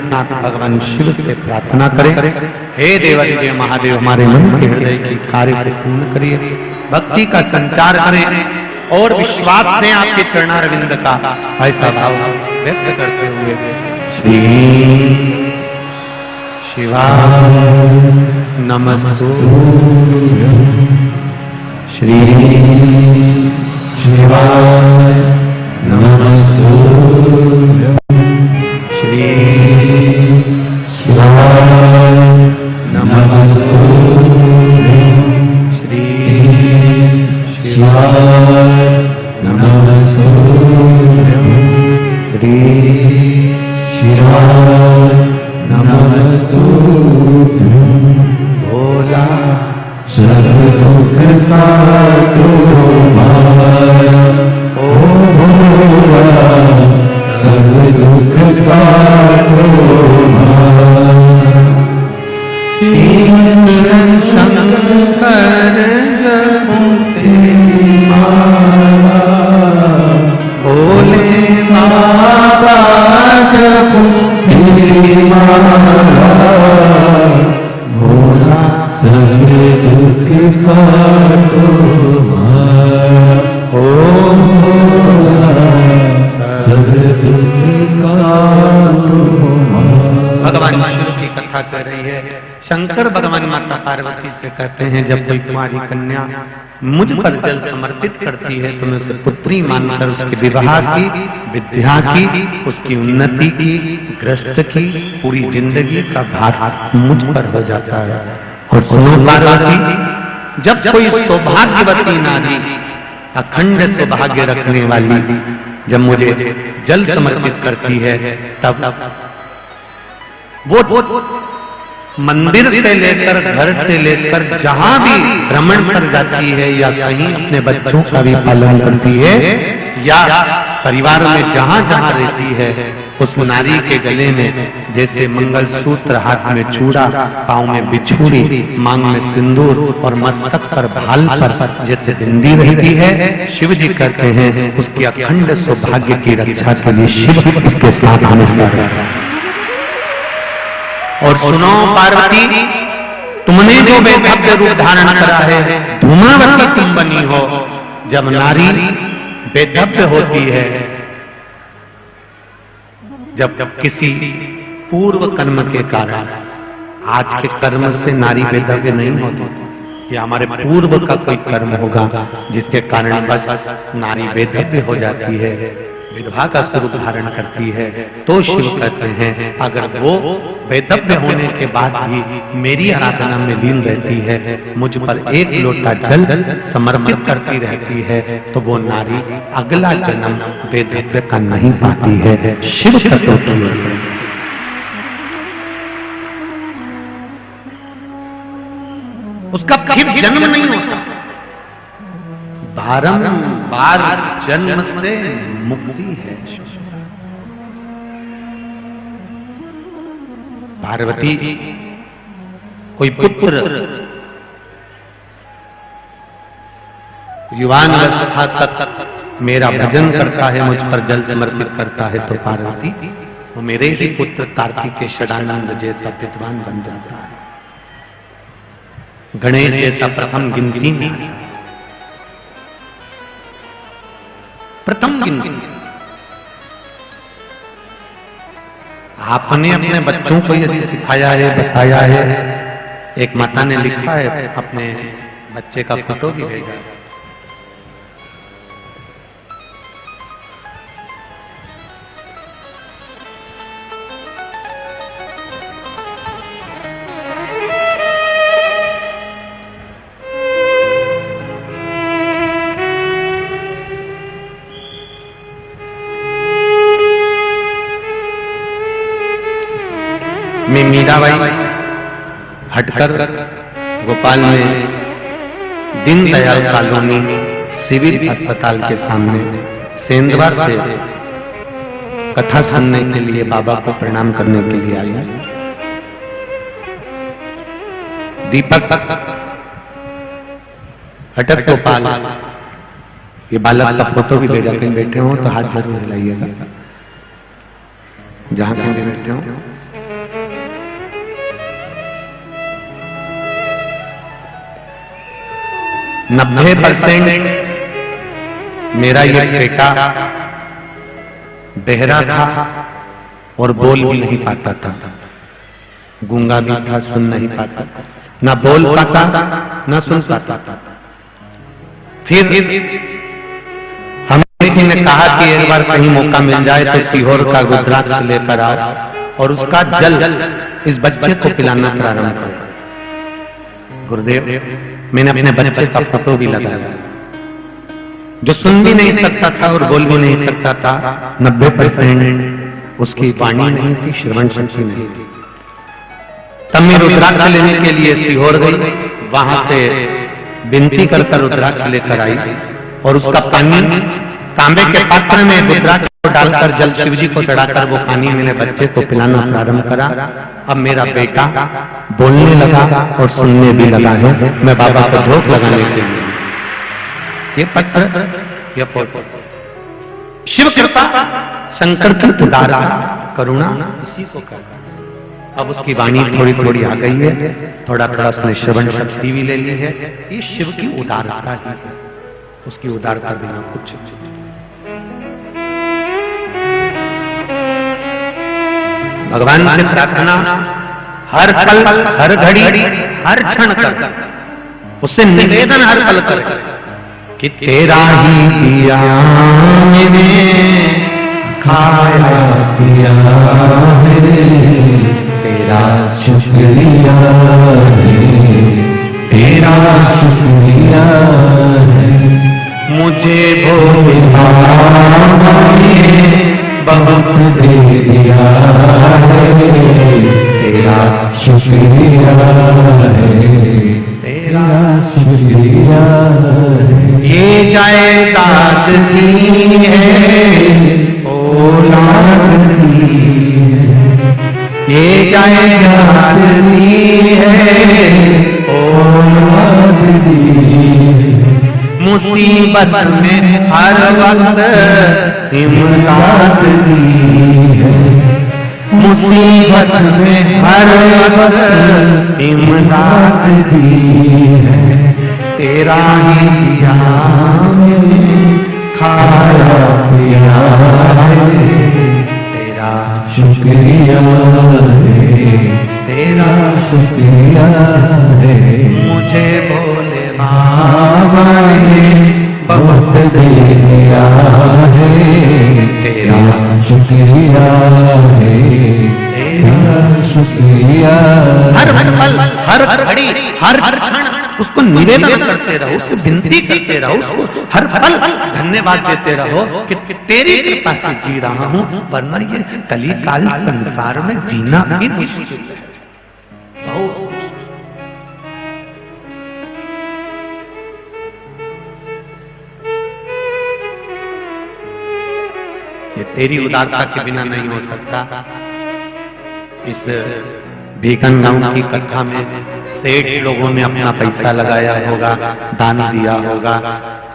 साथ भगवान शिव से प्रार्थना करें, हे देवादिदेव महादेव हमारे मन के हृदय की कार्य को पूर्ण करिए, भक्ति का संचार करें और विश्वास दें आपके चरणारविंद का। ऐसा भाव व्यक्त करते हुए श्री शिवाय नमस्तुभ्यं, श्री शिवाय नमस्तुभ्यं, श्री शिवाय नमस्तुभ्यं, श्री शिवाय नमस्तुभ्यं, श्री शिवाय नमस्तुभ्यं। भोला सर्व दुख काटो माया, ओ भोला सर्व दुख काटो माया। शिव शंकर जपो तेरी माला, भोले बाबा जपो तेरी माला, भोला सर्व दुख काटो माया, ओ भोला सर्व दुख काटो माया। भगवान शिव की कथा कर रही है। शंकर भगवान माता पार्वती से कहते हैं, जब कोई कुमारी कन्या मुझ पर जल समर्पित करती है तो मैं उसे पुत्री मानकर उसके विवाह की, विद्या की, उसकी उन्नति की, ग्रस्त की पूरी जिंदगी का भार मुझ पर हो जाता है। और सुनो पार्वती, जब कोई सौभाग्यवती नारी, अखंड सौभाग्य रखने वाली जब मुझे जल समर्पित करती है, तब वो मंदिर से लेकर, घर से लेकर जहां भी भ्रमण कर जाती है, या कहीं अपने बच्चों का भी पालन करती है, या परिवार में जहां जहां रहती है, उस नारी के गले में जैसे मंगलसूत्र, हाथ में चूड़ा, पांव में बिछुड़ी, मांग में सिंदूर और मस्तक पर भाल पर जैसे बिंदी रहती है, शिव जी कहते हैं उसकी अखंड सौभाग्य की रक्षा के लिए शिव उसके साथ हमेशा रहता है। और सुनो पार्वती, तुमने जो बेभव्य रूप धारण करा है, धूमावती तुम बनी हो। जब नारी बेभव्य होती है, जब किसी पूर्व कर्म के कारण, आज के कर्म से नारी बेभव्य नहीं होती, या हमारे पूर्व का कोई कर्म होगा जिसके कारण बस नारी बेभव्य हो जाती है, विधवा का स्वरूप धारण करती है, तो शिव कहते हैं अगर वो बेदव्य होने के बाद भी मेरी आराधना में लीन रहती है, मुझ पर एक लोटा जल समर्पित करती रहती है, तो वो नारी अगला जन्म बेदव्य का नहीं पाती है। शिव कटौती है। उसका फिर जन्म नहीं होता, बारंबार जन्म से मुक्ति है। पार्वती, कोई पुत्र युवावस्था तक मेरा भजन करता है, मुझ पर जल समर्पित करता है, तो पार्वती वो मेरे ही पुत्र कार्तिकेय षडानंद जैसा विद्वान बन जाता है, गणेश जैसा प्रथम गिनती में, प्रथम गिनती। आपने अपने बच्चों को यदि सिखाया है, बताया है, एक माता ने लिखा है, अपने बच्चे का फोटो भी भेजा है। मैं मीराबाई हटकर भोपाल में दीनदयाल कॉलोनी सिविल अस्पताल के सामने सेंधवा से कथा सुनने के लिए, बाबा को प्रणाम करने के लिए आई। दीपक हटक गोपाल, ये बालक का फोटो भी भेजा, कहीं बैठे हो तो हाथ जरूर हिलाइएगा, जहां कहीं बैठे हो 90% मेरा ये बेटा बहरा था और बोल भी नहीं पाता था, गूंगा भी था, सुन नहीं पाता, ना बोल पाता ना सुन पाता था। फिर हमें किसी ने कहा कि एक बार कहीं मौका मिल जाए तो सीहोर का रुद्राक्ष लेकर आ और उसका जल इस बच्चे को पिलाना प्रारंभ कर। गुरुदेव, मैंने अपने बच्चे का फोटो भी लगाया, जो सुन भी नहीं सकता था और बोल भी नहीं सकता था। 90% उसकी वाणी नहीं थी, श्रवण शक्ति नहीं थी। तब मैं रुद्राक्ष लेने के लिए सीहोर गई, वहां से विनती कर रुद्राक्ष लेकर आई और उसका पानी तांबे के पात्र में रुद्राक्ष को डालकर जल शिव जी को चढ़ाकर वो पानी मैंने बच्चे को पिलाना प्रारंभ करा। अब मेरा बेटा बोलने लगा और सुनने भी लगा है। मैं बाबा को धोख लगाने के लिए ये पत्र, ये फोटो, शिव कृपा, शंकर की उदारता, करुणा इसी को कहते हैं। अब उसकी वाणी थोड़ी थोड़ी आ गई है, थोड़ा थोड़ा उसने श्रवण शक्ति भी ले ली है। ये शिव की उदारता ही है, उसकी उदारता बिना कुछ। भगवान से प्रार्थना हर पल, हर घड़ी, हर क्षण कर, उससे निवेदन हर पल कर कि तेरा ही दिया मैंने, खाया पिया मेरे, तेरा शुक्रिया है, तेरा शुक्रिया है। मुझे भोले बाबा ने बहुत दे दिया है, तेरा शुक्रिया है, तेरा शुक्रिया है। ये जायदाद दी है, औलाद दी है, ये जायदाद दी है, औलाद दी है। मुसीबत में हर वक्त इमदाद दी है, मुसीबत में हर वक्त इमदाद दी है। तेरा ही दिया मैंने, खाया पिया है, तेरा शुक्रिया है, तेरा शुक्रिया है। मुझे भोले बाबा ने बहुत दे दिया है, तेरा शुक्रिया है, तेरा शुक्रिया। हर हर पल, हर हर घड़ी, हर हर क्षण उसको निवेदन करते रहो, उससे विनती करते रहो, उसको हर पल धन्यवाद देते रहो कि तेरी कृपा से जी रहा हूं, वरना ये कली काल संसार में जीना भी मुश्किल है। ये तेरी उदारता के बिना नहीं हो सकता। इस बीकन गांव की कथा में सेठ लोगों ने अपना पैसा लगाया होगा, दान दिया होगा,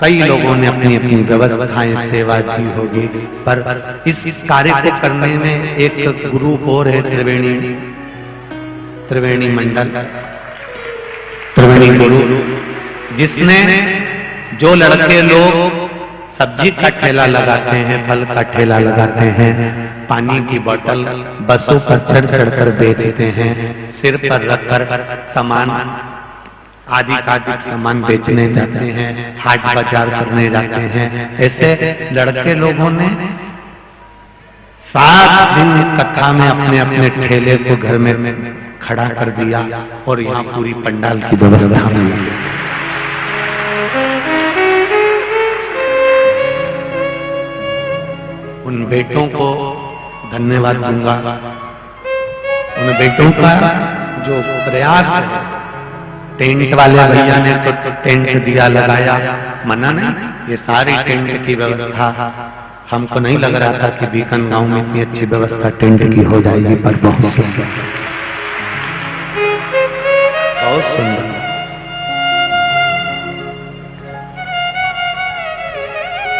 कई लोगों ने अपनी अपनी व्यवस्थाएं, सेवा दी होगी, पर इस कार्य को करने में एक ग्रुप और है, त्रिवेणी मंडल, त्रिवेणी गुरु, जिसने जो लड़के लोग सब्जी का ठेला लगाते हैं, फल का ठेला लगाते हैं, पानी की बोतल बसों पर चढ़ चढ़ कर बेचते हैं, सिर पर रखकर सामान आदि सामान बेचने जाते हैं, हाट बाजार करने जाते हैं। ऐसे लड़के लोगों ने 7 दिन कथा में अपने अपने ठेले को घर में खड़ा कर दिया और यहाँ पूरी पंडाल की व्यवस्था हुई। उन बेटों को धन्यवाद दूंगा, उन बेटों का जो प्रयास है। टेंट वाले भैया ने तो टेंट दिया, लगाया, मना नहीं, ये सारी टेंट की व्यवस्था हमको नहीं लग रहा था कि बीकन गांव में इतनी अच्छी व्यवस्था टेंट की हो जाएगी, पर बहुत सुंदर, बहुत सुंदर।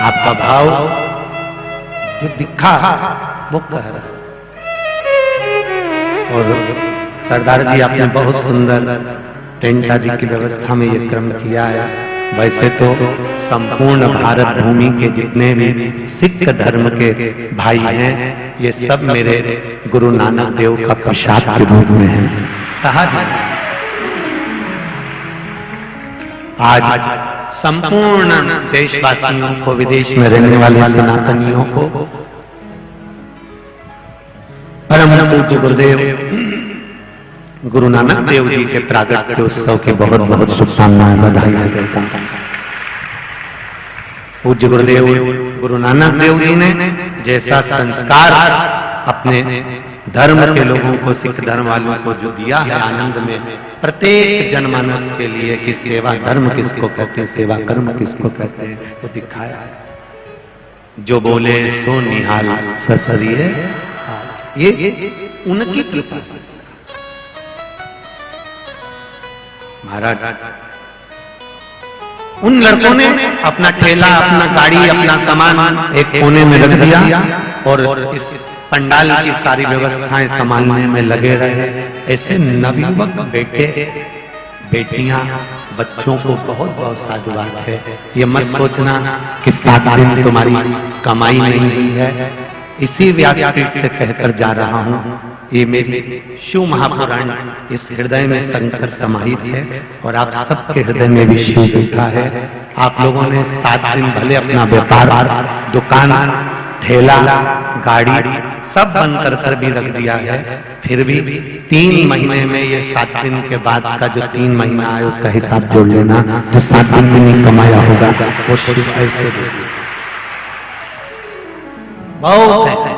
आपका भाव जो दिखा वो कह रहा है। और सरदार जी आपने बहुत सुंदर टेंट आदि की व्यवस्था में ये क्रम किया है। वैसे तो संपूर्ण भारत भूमि के जितने भी सिख धर्म के भाई हैं, ये सब मेरे गुरु नानक देव का प्रसाद के रूप में है। सहज आज संपूर्ण देशवासियों को, विदेश में रहने वाले सनातनियों को परम पूज्य गुरुदेव गुरु नानक देव जी के प्रागट्य उत्सव के बहुत बहुत शुभकामनाएं, बधाई देता हूं। पूज्य गुरुदेव गुरु नानक देव जी ने जैसा संस्कार अपने धर्म के लोगों को, सिख धर्म वालों को जो दिया है आनंद में, प्रत्येक जनमानस के लिए कि सेवा धर्म किसको कहते हैं, सेवा कर्म किसको कहते हैं, वो दिखाया है। जो बोले सो निहाल ससरिए, ये उनकी कृपा से। महाराज उन लड़कों ने अपना ठेला, अपना गाड़ी, अपना सामान एक कोने में रख दिया और इस पंडाल की सारी व्यवस्थाएं संभालने में लगे रहे। ऐसे नवयुवक बेटे बेटियां बच्चों को बहुत बहुत साधुवाद है। ये मत सोचना कि 7 दिन तुम्हारी कमाई नहीं हुई है। इसी व्यासपीठ से कहकर जा रहा हूं, ये मेरी शिव महापुराण इस हृदय में शंकर समाहित है और आप सबके हृदय में भी शिव बैठा है। आप लोगों ने 7 दिन भले अपना व्यापार, दुकान, ठेला, गाड़ी सब बंद कर भी रख दिया है, फिर भी 3 महीने में ये 7 दिन के बाद का जो 3 महीना है उसका हिसाब जोड़ लेना। जो 7 दिन में नहीं कमाया होगा वो शिव ऐसे बहुत है।